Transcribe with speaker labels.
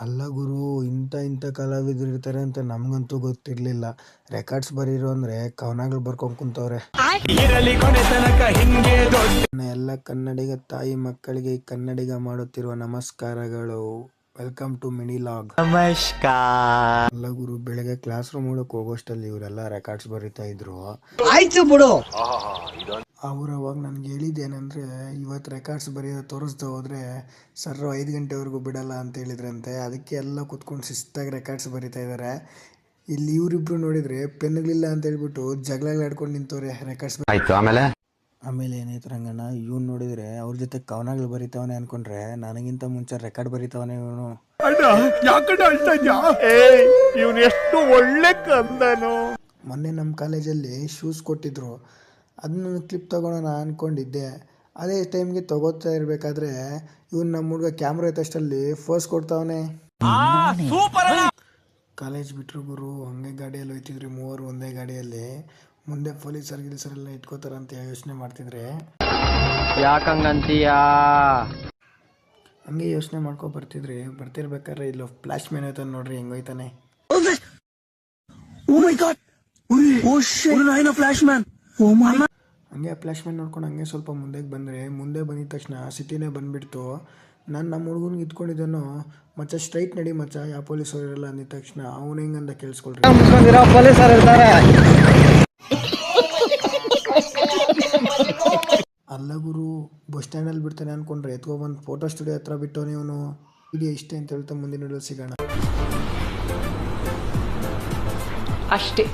Speaker 1: ಅಲ್ಲ ಗುರು, ಇಂಥ ಕಲಾವಿದ್ರು ಇರ್ತಾರೆ ಅಂತ ನಮ್ಗಂತೂ ಗೊತ್ತಿರ್ಲಿಲ್ಲ. ರೆಕಾರ್ಡ್ಸ್ ಬರೀರು ಅಂದ್ರೆ ಕವನಗಳು ಬರ್ಕೊಂಡ್ ಕುಂತವ್ರೆ. ಎಲ್ಲ ಕನ್ನಡಿಗ ತಾಯಿ ಮಕ್ಕಳಿಗೆ ಕನ್ನಡಿಗ ಮಾಡುತ್ತಿರುವ ನಮಸ್ಕಾರಗಳು. Welcome to mini log.
Speaker 2: ನಮಸ್ಕಾರ.
Speaker 1: ಅಲ್ಲ ಗುರು, ಬೆಳಗ್ಗೆ ಕ್ಲಾಸ್ ರೂಮ್ ಒಳಗೆ ಹೋಗೋಷ್ಟಲ್ಲಿ ಇವರೆಲ್ಲ ರೆಕಾರ್ಡ್ಸ್ ಬರೀತಾ ಇದ್ರು.
Speaker 2: ಆಯ್ತು ಬಿಡು.
Speaker 1: ಅವ್ರು ಅವಾಗ ನನ್ಗೆ ಹೇಳಿದ್ದೇನೆಂದ್ರೆ, ಇವತ್ತು ರೆಕಾರ್ಡ್ಸ್ ಬರೆಯೋದು ತೋರಿಸ್ತಾ ಹೋದ್ರೆ ಸರ್ 5 ಗಂಟೆವರೆಗೂ ಬಿಡಲ್ಲ ಅಂತ ಹೇಳಿದ್ರಂತೆ. ಅದಕ್ಕೆ ಎಲ್ಲ ಕುತ್ಕೊಂಡು ಶಿಸ್ತಾಗಿ ರೆಕಾರ್ಡ್ಸ್ ಬರೀತಾ ಇದ್ದಾರೆ. ಇಲ್ಲಿ ಇವರಿಬ್ರು ನೋಡಿದ್ರೆ ಪೆನ್ಗಳಿಲ್ಲ ಅಂತ ಹೇಳ್ಬಿಟ್ಟು ಜಗಳಾಡ್ಕೊಂಡು ನಿಂತವ್ರೆ ರೆಕಾರ್ಡ್ಸ್. ಆಮೇಲೆ ಏನಾಯ್ತು ರಂಗಣ್ಣ, ಇವ್ನು ನೋಡಿದ್ರೆ ಅವ್ರ ಜೊತೆ ಕವನಗಳು ಬರೀತಾವನೆ ಅನ್ಕೊಂಡ್ರೆ ನನಗಿಂತ ಮುಂಚೆ ರೆಕಾರ್ಡ್ ಬರೀತಾವನೆ ಇವನು.
Speaker 2: ಇವನು ಎಷ್ಟು ಒಳ್ಳೆ ಕಂದನು.
Speaker 1: ಮೊನ್ನೆ ನಮ್ಮ ಕಾಲೇಜಲ್ಲಿ ಶೂಸ್ ಕೊಟ್ಟಿದ್ರು, ಅದನ್ನ ಕ್ಲಿಪ್ ತಗೊಳೋಣ ಅಂದ್ಕೊಂಡಿದ್ದೆ. ಅದೇ ಟೈಮ್ಗೆ ತಗೋತಾ ಇರಬೇಕಾದ್ರೆ ಇವ್ನು ನಮ್ಮ ಹುಡುಗ ಕ್ಯಾಮ್ರಾ ಎತ್ತಷ್ಟಲ್ಲಿ ಫೋರ್ಸ್ ಕೊಡ್ತಾವನೆ. ಕಾಲೇಜ್ ಬಿಟ್ಟರು ಗುರು, ಹಂಗೆ ಗಾಡಿಯಲ್ಲಿ ಹೋಯ್ತಿದ್ರಿ ಮೂವರು ಒಂದೇ ಗಾಡಿಯಲ್ಲಿ. ಮುಂದೆ ಪೊಲೀಸರೆಲ್ಲ ಇಟ್ಕೋತಾರಂತ ಯೋಚನೆ ಮಾಡ್ತಿದ್ರೆ,
Speaker 2: ಯಾಕಂಗಂತೀಯ?
Speaker 1: ಹಂಗೆ ಯೋಚನೆ ಮಾಡ್ಕೊ ಬರ್ತಿರ್ಬೇಕಾದ್ರೆ ಇಲ್ಲಿ ಫ್ಲಾಶ್ ಮ್ಯಾನ್ ಹೋಯ್ತಾನೆ ನೋಡ್ರಿ, ಹೆಂಗೋಯ್ತಾನೆ. ಹಂಗೆ ಫ್ಲಾಶ್ ಮ್ಯಾನ್ ನೋಡ್ಕೊಂಡು ಹಂಗೆ ಸ್ವಲ್ಪ ಮುಂದೆ ಬಂದಿದ ತಕ್ಷಣ ಸಿಟಿನೇ ಬಂದ್ಬಿಡ್ತು. ನಾನು ನಮ್ಮ ಹುಡುಗನಿಗೆ ಇದ್ಕೊಂಡಿದ್ದನು, ಮಚ್ಚ ಸ್ಟ್ರೈಟ್ ನಡಿ ಮಚ್ಚ, ಯಾವ ಪೊಲೀಸರು ಇರಲ್ಲ ಅಂದಿದ ತಕ್ಷಣ ಅವನು ಹೆಂಗಂದ ಕೇಳಿಸ್ಕೊಳ್ರಿ, ಅಲ್ಲ ಗುರು, ಬಸ್ ಸ್ಟ್ಯಾಂಡಲ್ಲಿ ಬಿಡ್ತಾನೆ ಅನ್ಕೊಂಡ್ರೆ ಎತ್ಕೊಬಂದು ಫೋಟೋ ಸ್ಟುಡಿಯೋ ಹತ್ರ ಬಿಟ್ಟವನೇ ಇವನು. ವಿಡಿಯೋ ಇಷ್ಟೇ ಅಂತ ಹೇಳ್ತಾ ಮುಂದಿನ ವಿಡಿಯೋ ಸಿಗೋಣ
Speaker 3: ಅಷ್ಟೇ.